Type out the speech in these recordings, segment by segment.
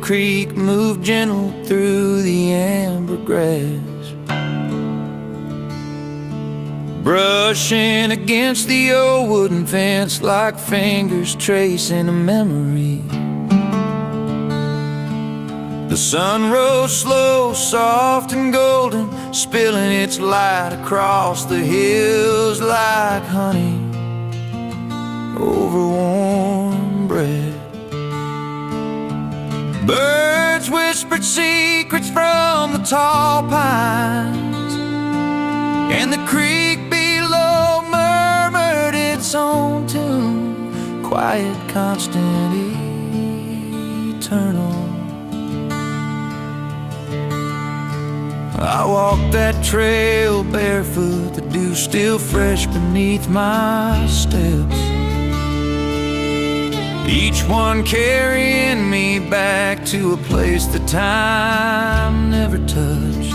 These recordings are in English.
creek moved gentle through the amber grass, brushing against the old wooden fence like fingers tracing a memory. The sun rose slow, soft and golden, spilling its light across the hills like honey over warm bread. Birds whispered secrets from the tall pines, and the creek below murmured its own tune, quiet, constant, eternal. I walked that trail barefoot, the dew still fresh beneath my steps, each one carrying me back to a place that time never touched.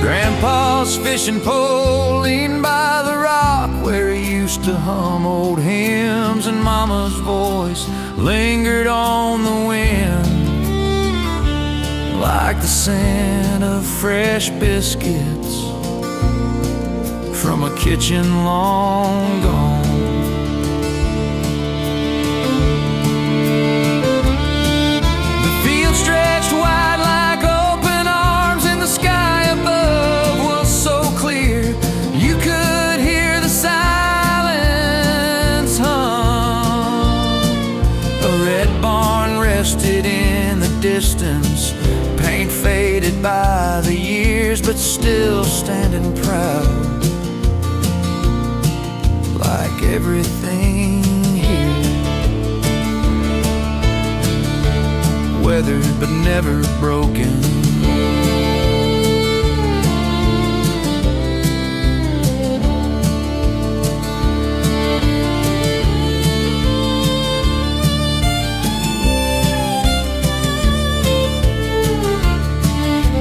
Grandpa's fishing pole leaned by the rock where he used to hum old hymns, and Mama's voice lingered on the wind like the scent of fresh biscuits from a kitchen long gone. The field stretched wide like open arms, and the sky above was so clear you could hear the silence hum. A red barn rested in the distance, paint faded by the years, but still standing proud, like everything here, weathered but never broken.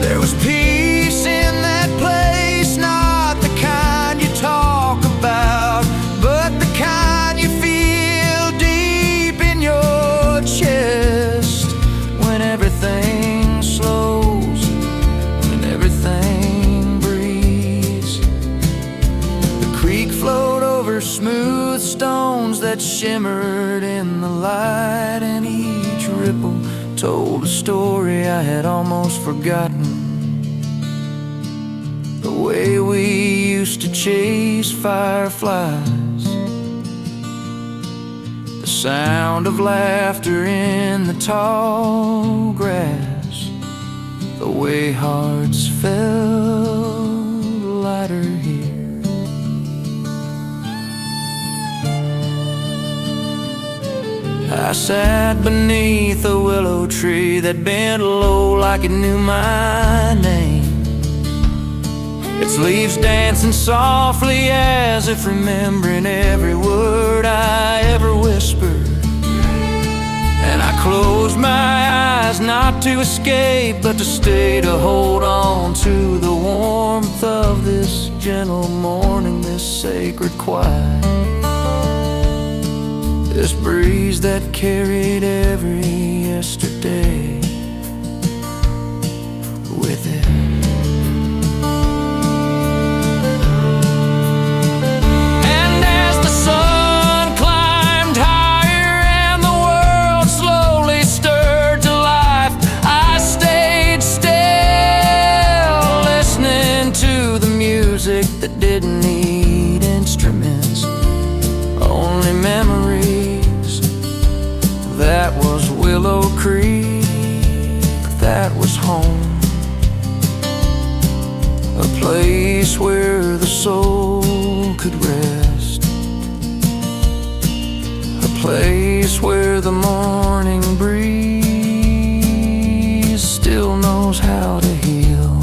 There was peace in that place, not the kind you talk about, but the kind you feel deep in your chest. When everything slows, when everything breathes. The creek flowed over smooth stones that shimmered in the light, and each ripple told a story I had almost forgotten. The way we used to chase fireflies, the sound of laughter in the tall grass, the way hearts felt lighter here. I sat beneath a willow tree that bent low like it knew my name, its leaves dancing softly as if remembering every word I ever whispered. And I closed my eyes not to escape, but to stay, to hold on to the warmth of this gentle morning, this sacred quiet, this breeze that carried every yesterday with it. And as the sun climbed higher and the world slowly stirred to life, I stayed still, listening to the music that didn't need instruments, only memories. That was Willow Creek, that was home, a place where the soul could rest, a place where the morning breeze still knows how to heal.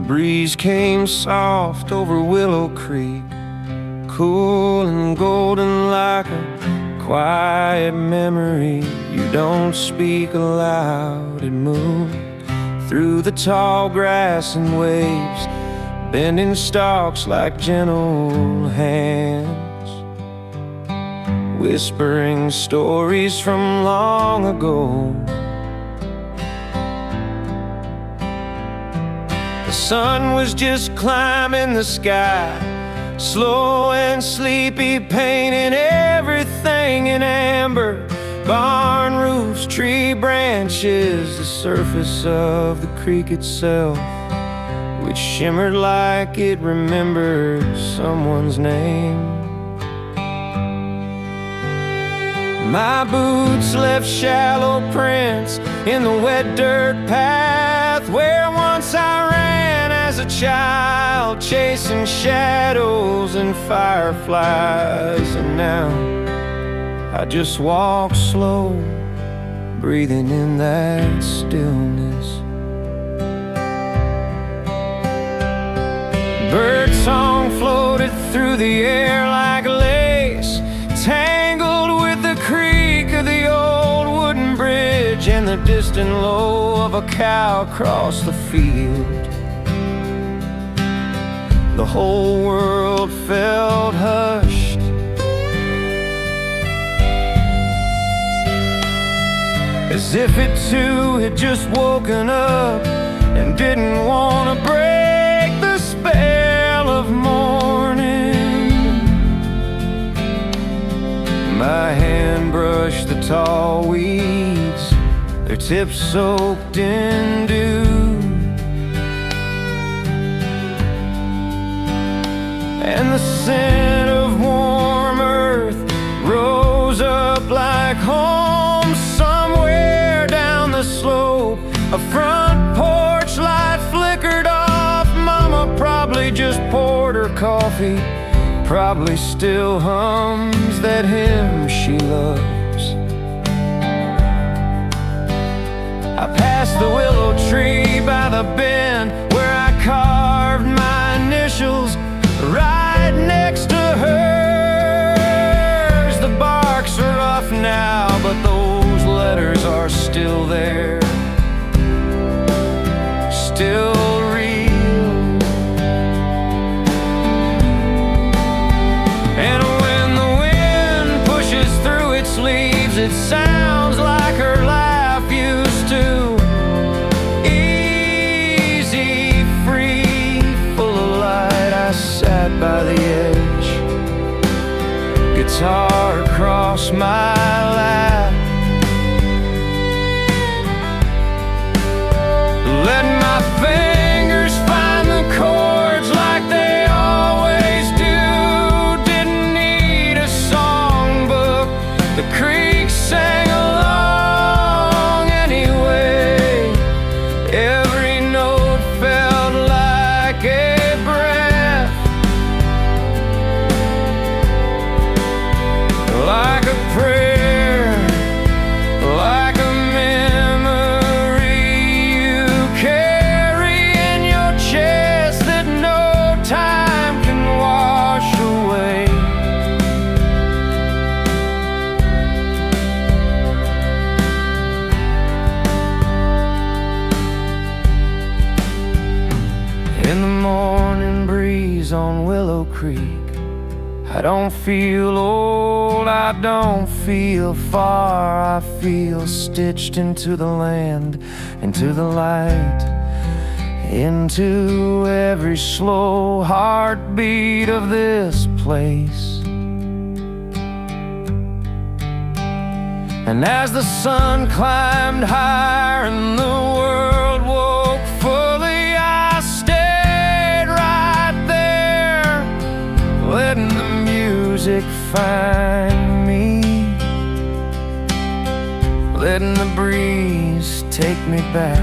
breeze came soft over Willow Creek, cool and golden like a quiet memory. You don't speak aloud, it moved through the tall grass and waves, bending stalks like gentle hands, whispering stories from long ago. The sun was just climbing the sky, slow and sleepy, painting everything in amber. Barn roofs, tree branches, the surface of the creek itself, which shimmered like it remembered someone's name. My boots left shallow prints in the wet dirt path where once I ran as a child, chasing shadows and fireflies. And now I just walk slow, breathing in that stillness. Birdsong floated through the air like lace, tangled with the creak of the old wooden bridge and the distant low of a cow across the field. The whole world felt hushed, as if it too had just woken up and didn't want to break the spell of morning. My hand brushed the tall weeds, their tips soaked in dew, and the scent of warm earth rose up like home somewhere down the slope. A front porch light flickered off. Mama probably just poured her coffee, probably still hums that hymn she loves. I passed the willow tree by the bend where I carved my initials right next to hers. The bark's rough now, but those letters are still there, still real. And when the wind pushes through its leaves, it sounds like her laugh used to. Easy, free, full of light, I sat by the edge, guitar across my lap. Let my fingers find the chords like they always do. Didn't need a songbook, the creek sang along anyway. Every note felt like a breath, like a prayer, like a memory you carry in your chest that no time can wash away. In the morning breeze on Willow Creek, I don't feel old, I don't feel far. I feel stitched into the land, into the light, into every slow heartbeat of this place. And as the sun climbed higher and the world woke fully, I stayed right there, letting the music find me, letting the breeze take me back